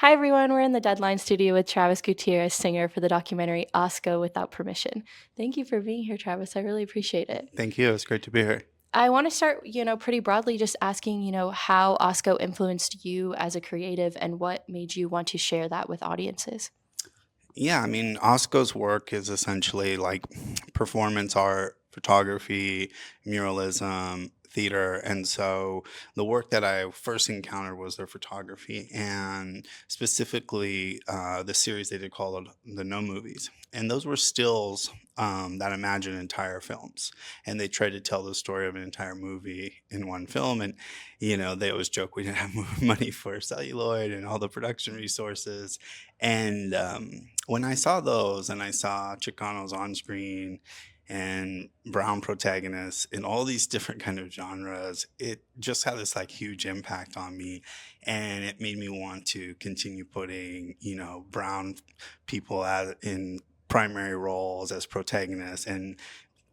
Hi, everyone. We're in the Deadline studio with Travis Gutiérrez Senger for the documentary Asco Without Permission. Thank you for being here, Travis. I really appreciate it. Thank you. It's great to be here. I want to start, pretty broadly just asking, how Asco influenced you as a creative and what made you want to share that with audiences. Yeah, Osco's work is essentially like performance art, photography, muralism, theater. And so the work that I first encountered was their photography and specifically the series they did called the No Movies. And those were stills that imagine entire films. And they tried to tell the story of an entire movie in one film. And, they always joke we didn't have money for celluloid and all the production resources. And when I saw those and I saw Chicanos on screen and brown protagonists in all these different kind of genres, it just had this like huge impact on me. And it made me want to continue putting, brown people in primary roles as protagonists and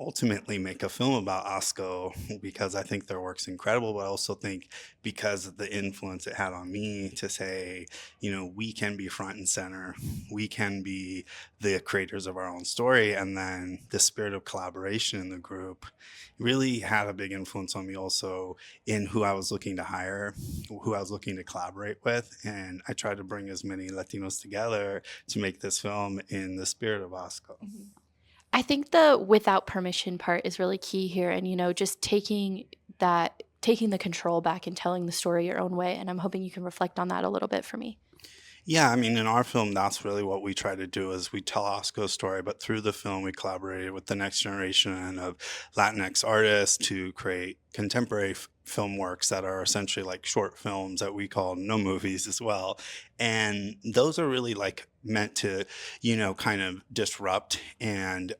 ultimately make a film about Asco because I think their work's incredible, but I also think because of the influence it had on me to say, we can be front and center, we can be the creators of our own story, and then the spirit of collaboration in the group really had a big influence on me also in who I was looking to hire, who I was looking to collaborate with, and I tried to bring as many Latinos together to make this film in the spirit of Asco. Mhm. I think the without permission part is really key here and just taking the control back and telling the story your own way, and I'm hoping you can reflect on that a little bit for me. Yeah, in our film, that's really what we try to do is we tell Osco's story, but through the film, we collaborated with the next generation of Latinx artists to create contemporary film works that are essentially like short films that we call no movies as well. And those are really like meant to, kind of disrupt and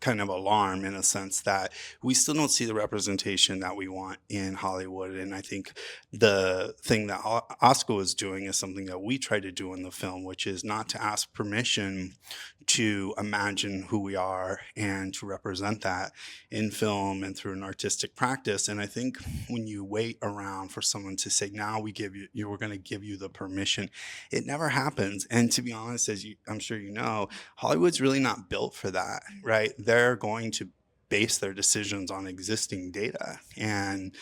kind of alarm in a sense that we still don't see the representation that we want in Hollywood. And I think the thing that Oscar is doing is something that we try to do in the film, which is not to ask permission to imagine who we are and to represent that in film and through an artistic practice. And I think when you wait around for someone to say, now we're going to give you the permission, it never happens. And to be honest, I'm sure you know, Hollywood's really not built for that, right? They're going to base their decisions on existing data. And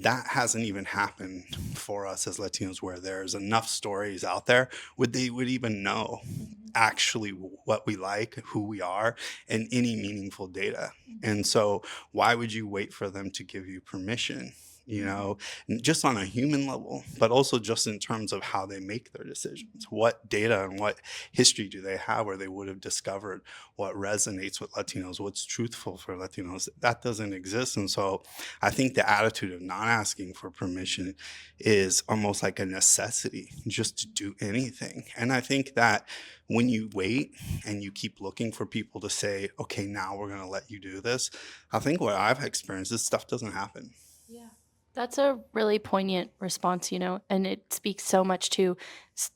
that hasn't even happened for us as Latinos, where there's enough stories out there would they would even know Mhm. actually what we like, who we are, and any meaningful data. And so why would you wait for them to give you permission? Mhm. Just on a human level, but also just in terms of how they make their decisions. What data and what history do they have where they would have discovered what resonates with Latinos, what's truthful for Latinos? That doesn't exist. And so I think the attitude of not asking for permission is almost like a necessity just to do anything. And I think that when you wait and you keep looking for people to say, okay, now we're going to let you do this, I think what I've experienced, this stuff doesn't happen. Yeah. That's a really poignant response, and it speaks so much to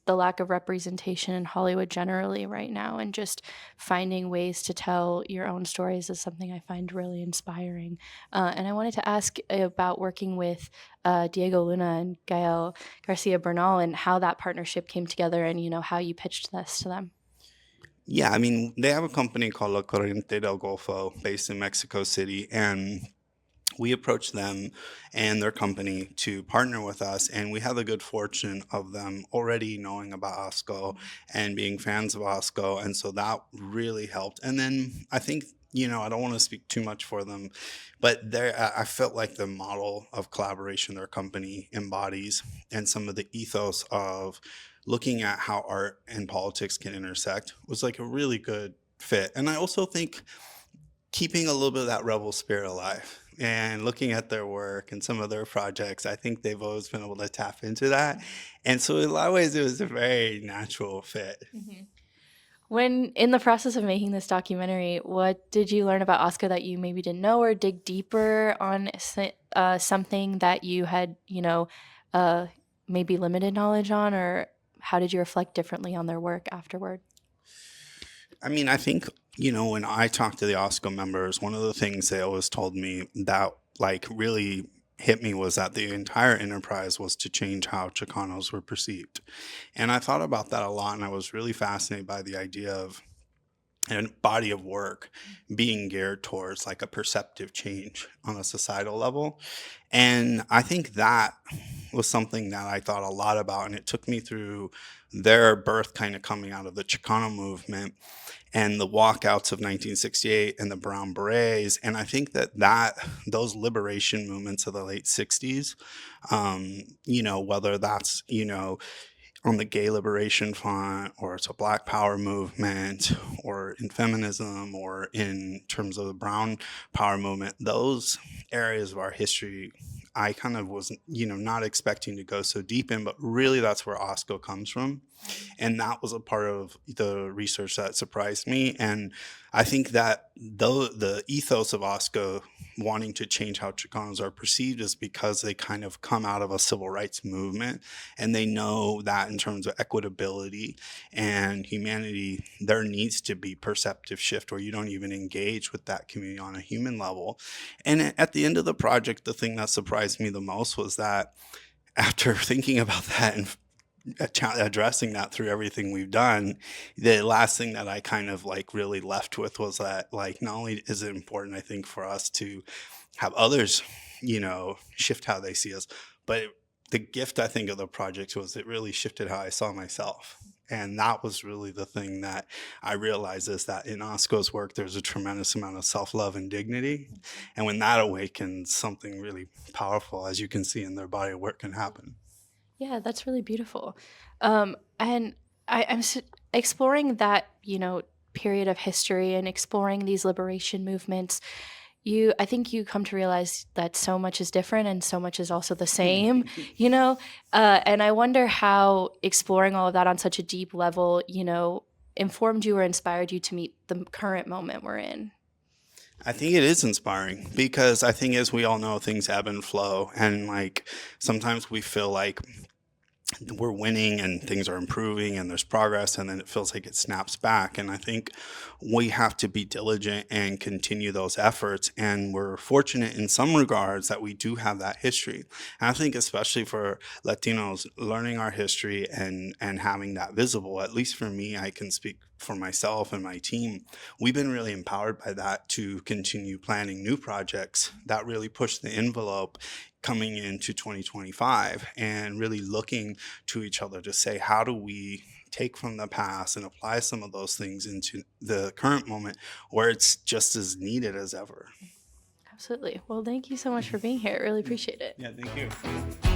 the lack of representation in Hollywood generally right now. And just finding ways to tell your own stories is something I find really inspiring. And I wanted to ask about working with Diego Luna and Gael Garcia Bernal and how that partnership came together and, how you pitched this to them. Yeah, they have a company called La Corriente del Golfo based in Mexico City. And we approached them and their company to partner with us, and we had the good fortune of them already knowing about Osco and being fans of Osco, and so that really helped. And then I think, I don't want to speak too much for them, but I felt like the model of collaboration their company embodies and some of the ethos of looking at how art and politics can intersect was like a really good fit. And I also think keeping a little bit of that rebel spirit alive and looking at their work and some of their projects, I think they've always been able to tap into that. And so, in a lot of ways, it was a very natural fit. Mhm. When in the process of making this documentary, what did you learn about Oscar that you maybe didn't know, or dig deeper on something that you had, uh, maybe limited knowledge on, or how did you reflect differently on their work afterward? I think, when I talked to the OSCO members, one of the things they always told me that like really hit me was that the entire enterprise was to change how Chicanos were perceived. And I thought about that a lot, and I was really fascinated by the idea of a body of work being geared towards like a perceptive change on a societal level. And I think that was something that I thought a lot about. And it took me through their birth kind of coming out of the Chicano movement and the walkouts of 1968 and the Brown Berets. And I think that those liberation movements of the late 60s, whether that's, on the gay liberation front, or it's a Black Power movement, or in feminism, or in terms of the Brown Power movement, those areas of our history, I kind of wasn't, not expecting to go so deep in, but really that's where Osco comes from. And that was a part of the research that surprised me. And I think that though the ethos of Osco wanting to change how Chicanos are perceived is because they kind of come out of a civil rights movement, and they know that in terms of equitability and humanity, there needs to be perceptive shift where you don't even engage with that community on a human level. And at the end of the project, the thing that surprised me the most was that after thinking about that and addressing that through everything we've done, the last thing that I kind of like really left with was that, like, not only is it important, I think, for us to have others, shift how they see us, but the gift I think of the project was it really shifted how I saw myself. And that was really the thing that I realized, is that in Osco's work, there's a tremendous amount of self-love and dignity. And when that awakens, something really powerful, as you can see in their body of work, can happen. Yeah, that's really beautiful. And I'm exploring that, period of history and exploring these liberation movements. I think you come to realize that so much is different and so much is also the same, you know? And I wonder how exploring all of that on such a deep level, informed you or inspired you to meet the current moment we're in. I think it is inspiring because I think, as we all know, things ebb and flow. And like sometimes we feel like we're winning and things are improving and there's progress, and then it feels like it snaps back. And I think we have to be diligent and continue those efforts, and we're fortunate in some regards that we do have that history. And I think especially for Latinos, learning our history and having that visible, at least for me, I can speak for myself and my team, we've been really empowered by that to continue planning new projects that really push the envelope coming into 2025, and really looking to each other to say, how do we take from the past and apply some of those things into the current moment where it's just as needed as ever. Absolutely. Well, thank you so much for being here. I really appreciate it. Yeah, thank you.